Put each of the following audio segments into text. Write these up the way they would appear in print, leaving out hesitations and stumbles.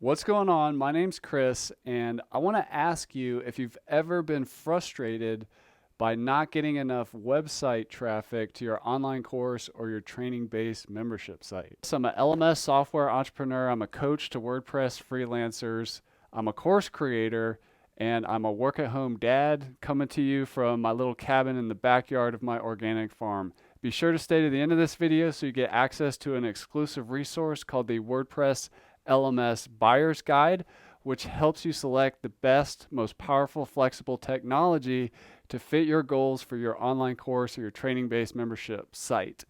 What's going on? My name's Chris, and I want to ask you if you've ever been frustrated by not getting enough website traffic to your online course or your training-based membership site. So I'm an LMS software entrepreneur. I'm a coach to WordPress freelancers. I'm a course creator, and I'm a work-at-home dad coming to you from my little cabin in the backyard of my organic farm. Be sure to stay to the end of this video so you get access to an exclusive resource called the WordPress LMS Buyer's Guide, which helps you select the best, most powerful, flexible technology to fit your goals for your online course or your training-based membership site.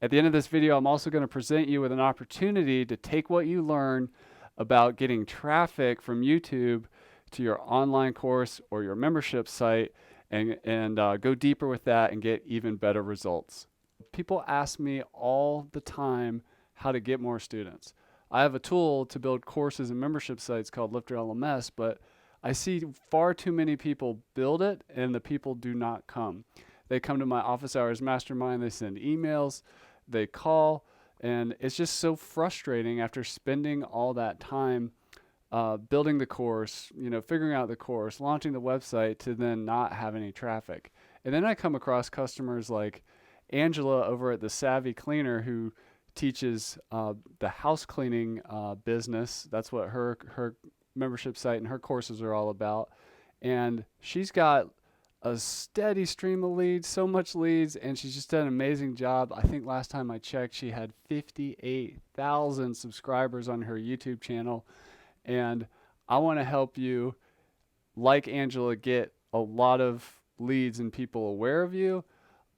At the end of this video, I'm also going to present you with an opportunity to take what you learn about getting traffic from YouTube to your online course or your membership site and go deeper with that and get even better results. People ask me all the time how to get more students. I have a tool to build courses and membership sites called LifterLMS, but I see far too many people build it and the people do not come. They come to my office hours mastermind, they send emails, they call, and it's just so frustrating after spending all that time building the course, figuring out the course, launching the website to then not have any traffic. And then I come across customers like Angela over at the Savvy Cleaner who teaches the house cleaning business. That's what her membership site and her courses are all about. And she's got a steady stream of leads, so much leads, and she's just done an amazing job. I think last time I checked, she had 58,000 subscribers on her YouTube channel. And I want to help you, like Angela, get a lot of leads and people aware of you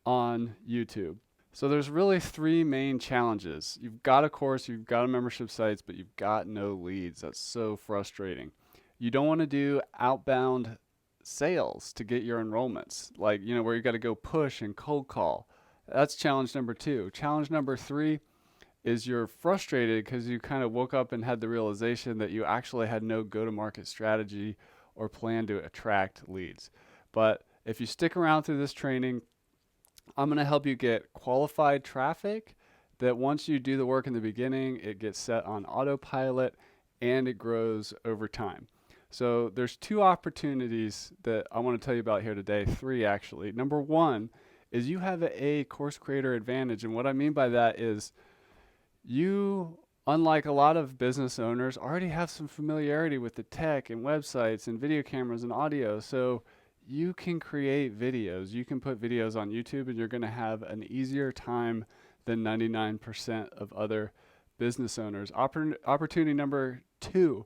on YouTube. So there's really three main challenges. You've got a course, you've got a membership sites, but you've got no leads. That's so frustrating. You don't want to do outbound sales to get your enrollments, like, where you got to go push and cold call. That's challenge number 2. Challenge number 3 is you're frustrated because you kind of woke up and had the realization that you actually had no go-to-market strategy or plan to attract leads. But if you stick around through this training, I'm going to help you get qualified traffic that once you do the work in the beginning, it gets set on autopilot and it grows over time. So there's 2 opportunities that I want to tell you about here today, 3 actually. Number 1 is you have a course creator advantage. And what I mean by that is you, unlike a lot of business owners, already have some familiarity with the tech and websites and video cameras and audio. So you can create videos. You can put videos on YouTube and you're going to have an easier time than 99% of other business owners. Opportunity number 2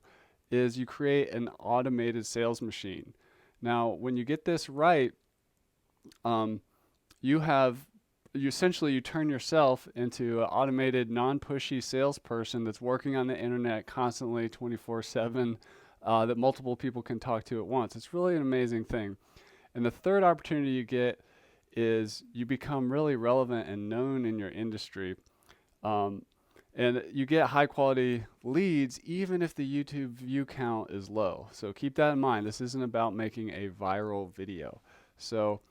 is you create an automated sales machine. Now, when you get this right, you essentially turn yourself into an automated, non-pushy salesperson that's working on the internet constantly 24/7 that multiple people can talk to at once. It's really an amazing thing. And the third opportunity you get is you become really relevant and known in your industry. And you get high quality leads even if the YouTube view count is low. So keep that in mind. This isn't about making a viral video. So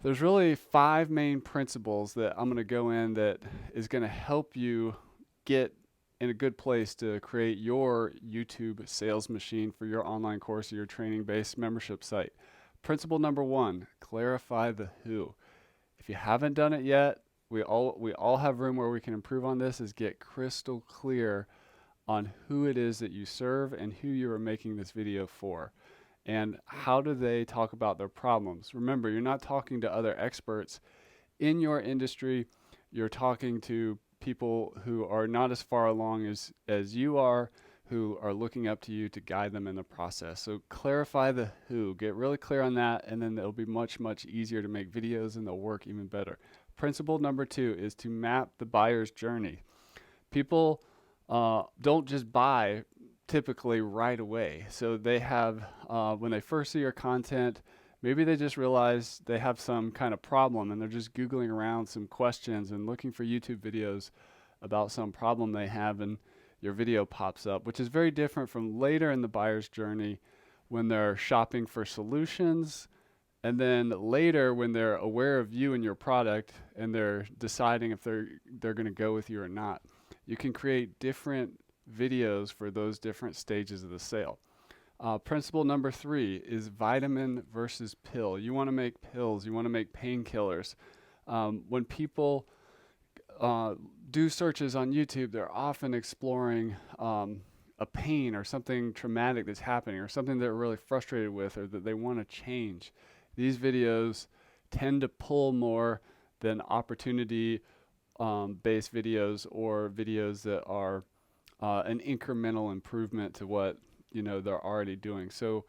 there's really 5 main principles that I'm going to go in that is going to help you get in a good place to create your YouTube sales machine for your online course or your training-based membership site. Principle number 1, clarify the who. If you haven't done it yet, we all have room where we can improve on this, is get crystal clear on who it is that you serve and who you are making this video for. And how do they talk about their problems? Remember, you're not talking to other experts in your industry. You're talking to people who are not as far along as you are, who are looking up to you to guide them in the process. So clarify the who, get really clear on that, and then it'll be much, much easier to make videos and they'll work even better. Principle number 2 is to map the buyer's journey. People don't just buy typically right away. So they have, when they first see your content, maybe they just realize they have some kind of problem and they're just Googling around some questions and looking for YouTube videos about some problem they have, and your video pops up, which is very different from later in the buyer's journey when they're shopping for solutions, and then later when they're aware of you and your product and they're deciding if they're going to go with you or not. You can create different videos for those different stages of the sale. Principle number 3 is vitamin versus pill. You want to make pills, you want to make painkillers. When people do searches on YouTube, they're often exploring a pain or something traumatic that's happening or something they're really frustrated with or that they want to change. These videos tend to pull more than opportunity based videos or videos that are an incremental improvement to what they're already doing. So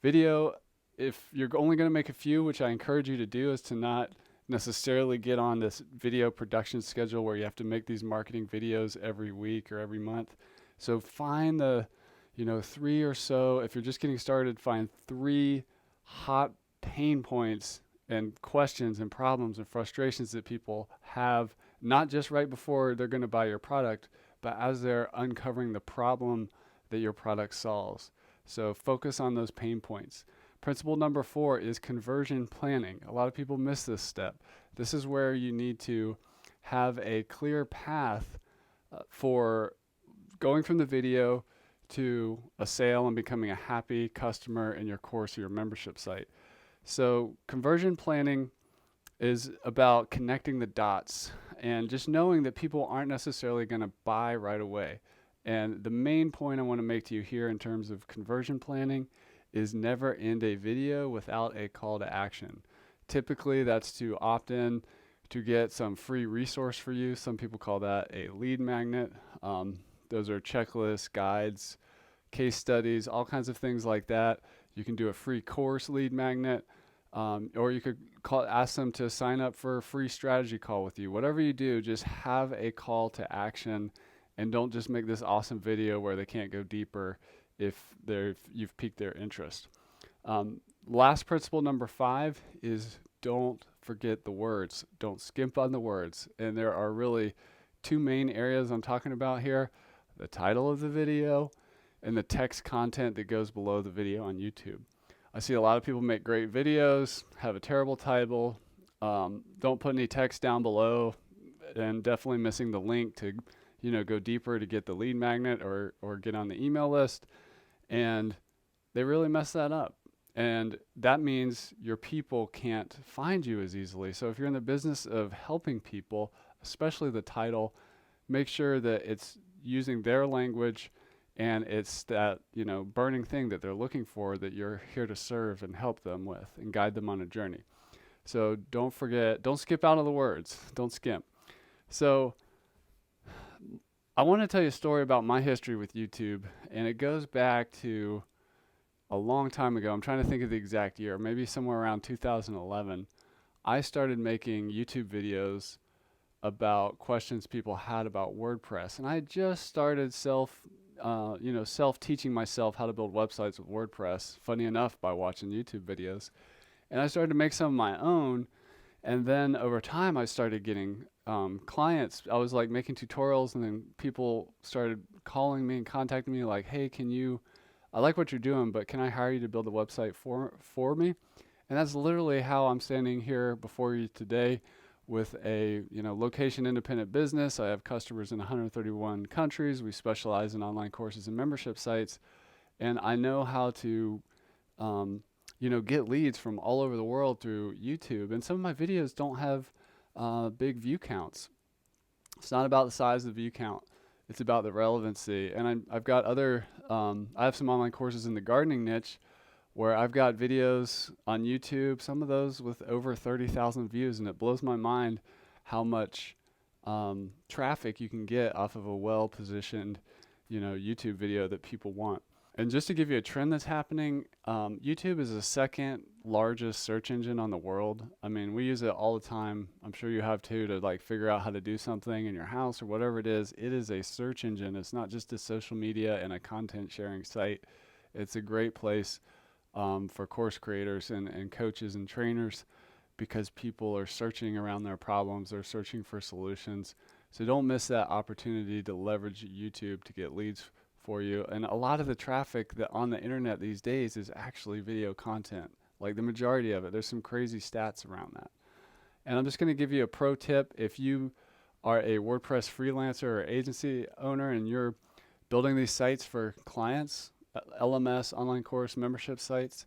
video, if you're only going to make a few, which I encourage you to do, is to not necessarily get on this video production schedule where you have to make these marketing videos every week or every month. So find the 3 or so. If you're just getting started, find 3 hot pain points and questions and problems and frustrations that people have, not just right before they're going to buy your product, but as they're uncovering the problem that your product solves. So focus on those pain points. Principle number 4 is conversion planning. A lot of people miss this step. This is where you need to have a clear path for going from the video to a sale and becoming a happy customer in your course or your membership site. So conversion planning is about connecting the dots and just knowing that people aren't necessarily going to buy right away. And the main point I want to make to you here in terms of conversion planning is never end a video without a call to action. Typically, that's to opt in to get some free resource for you. Some people call that a lead magnet. Those are checklists, guides, case studies, all kinds of things like that. You can do a free course lead magnet, or you could ask them to sign up for a free strategy call with you. Whatever you do, just have a call to action, and don't just make this awesome video where they can't go deeper if you've piqued their interest. Last principle number 5 is don't forget the words. Don't skimp on the words. And there are really 2 main areas I'm talking about here: the title of the video and the text content that goes below the video on YouTube. I see a lot of people make great videos, have a terrible title, don't put any text down below, and definitely missing the link to go deeper to get the lead magnet or get on the email list. And they really mess that up. And that means your people can't find you as easily. So if you're in the business of helping people, especially the title, make sure that it's using their language and it's that, burning thing that they're looking for, that you're here to serve and help them with and guide them on a journey. So don't skip out on the words. Don't skimp. So I want to tell you a story about my history with YouTube, and it goes back to a long time ago. I'm trying to think of the exact year, maybe somewhere around 2011. I started making YouTube videos about questions people had about WordPress, and I just started self-teaching myself how to build websites with WordPress, funny enough, by watching YouTube videos. And I started to make some of my own, and then over time I started getting clients. I was like making tutorials, and then people started calling me and contacting me like, hey, I like what you're doing, but can I hire you to build a website for me? And that's literally how I'm standing here before you today with a location independent business. I have customers in 131 countries. We specialize in online courses and membership sites, and I know how to get leads from all over the world through YouTube. And some of my videos don't have big view counts. It's not about the size of the view count. It's about the relevancy. And I've got I have some online courses in the gardening niche where I've got videos on YouTube, some of those with over 30,000 views, and it blows my mind how much traffic you can get off of a well-positioned, YouTube video that people want. And just to give you a trend that's happening, YouTube is the second largest search engine on the world. I mean, we use it all the time. I'm sure you have too, to figure out how to do something in your house or whatever it is. It is a search engine. It's not just a social media and a content sharing site. It's a great place for course creators and coaches and trainers, because people are searching around their problems. They're searching for solutions. So don't miss that opportunity to leverage YouTube to get leads for you. And a lot of the traffic that on the internet these days is actually video content, like the majority of it. There's some crazy stats around that. And I'm just going to give you a pro tip. If you are a WordPress freelancer or agency owner and you're building these sites for clients, LMS, online course membership sites,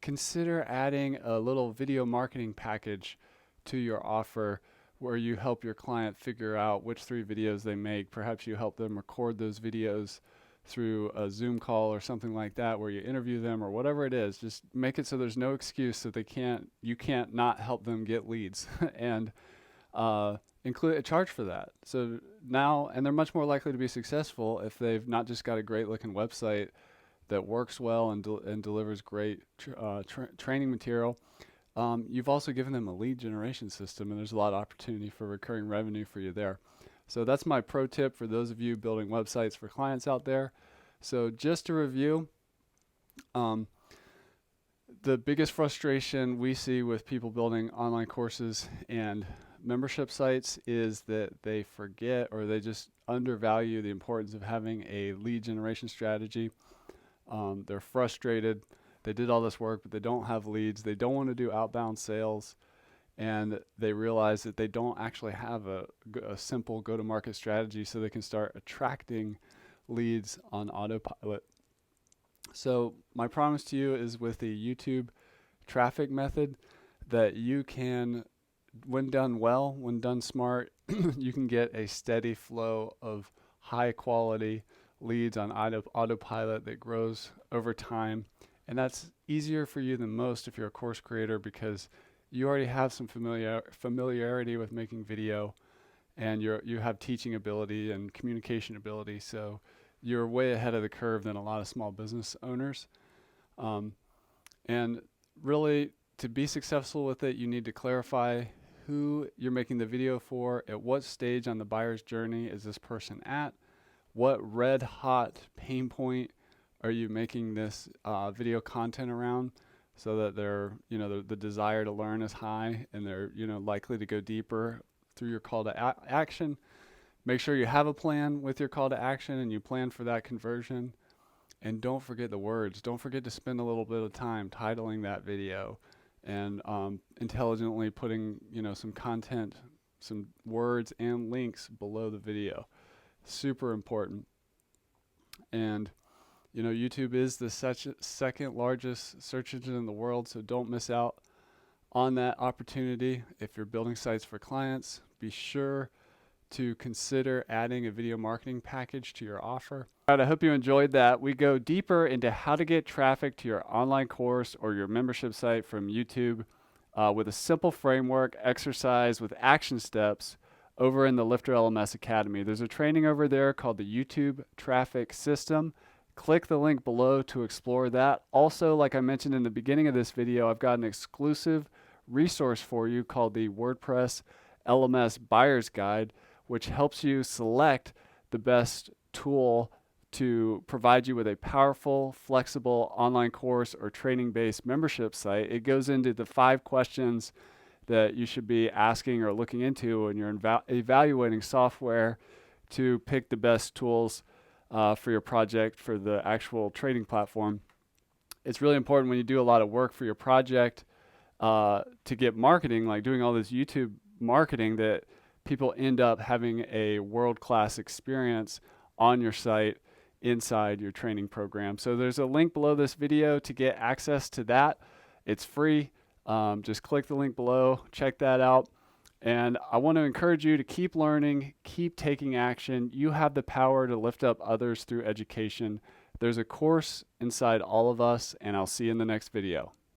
consider adding a little video marketing package to your offer where you help your client figure out which 3 videos they make. Perhaps you help them record those videos through a Zoom call or something like that, where you interview them or whatever it is. Just make it so there's no excuse that you can't not help them get leads, and include a charge for that. So now, and they're much more likely to be successful if they've not just got a great looking website that works well and delivers great training material. You've also given them a lead generation system, and there's a lot of opportunity for recurring revenue for you there. So that's my pro tip for those of you building websites for clients out there. So just to review, the biggest frustration we see with people building online courses and membership sites is that they forget, or they just undervalue the importance of having a lead generation strategy. They're frustrated. They did all this work, but they don't have leads. They don't want to do outbound sales. And they realize that they don't actually have a simple go-to-market strategy so they can start attracting leads on autopilot. So my promise to you is, with the YouTube traffic method, that you can, when done well, when done smart, you can get a steady flow of high quality leads on autopilot that grows over time. And that's easier for you than most if you're a course creator, because you already have some familiarity with making video, and you have teaching ability and communication ability. So you're way ahead of the curve than a lot of small business owners. And really, to be successful with it, you need to clarify who you're making the video for. At what stage on the buyer's journey is this person at? What red hot pain point are you making this video content around, so that they're, the desire to learn is high, and they're, likely to go deeper through your call to action. Make sure you have a plan with your call to action, and you plan for that conversion. And don't forget the words. Don't forget to spend a little bit of time titling that video, and intelligently putting, some content, some words and links below the video. Super important. And YouTube is the second largest search engine in the world, so don't miss out on that opportunity. If you're building sites for clients, be sure to consider adding a video marketing package to your offer. All right, I hope you enjoyed that. We go deeper into how to get traffic to your online course or your membership site from YouTube with a simple framework, exercise with action steps over in the LifterLMS Academy. There's a training over there called the YouTube Traffic System. Click the link below to explore that. Also, like I mentioned in the beginning of this video, I've got an exclusive resource for you called the WordPress LMS Buyer's Guide, which helps you select the best tool to provide you with a powerful, flexible online course or training-based membership site. It goes into the 5 questions that you should be asking or looking into when you're evaluating software to pick the best tools for your project, for the actual trading platform. It's really important when you do a lot of work for your project to get marketing, like doing all this YouTube marketing, that people end up having a world-class experience on your site inside your training program. So there's a link below this video to get access to that. It's free. Just click the link below, check that out. And I want to encourage you to keep learning, keep taking action. You have the power to lift up others through education. There's a course inside all of us, and I'll see you in the next video.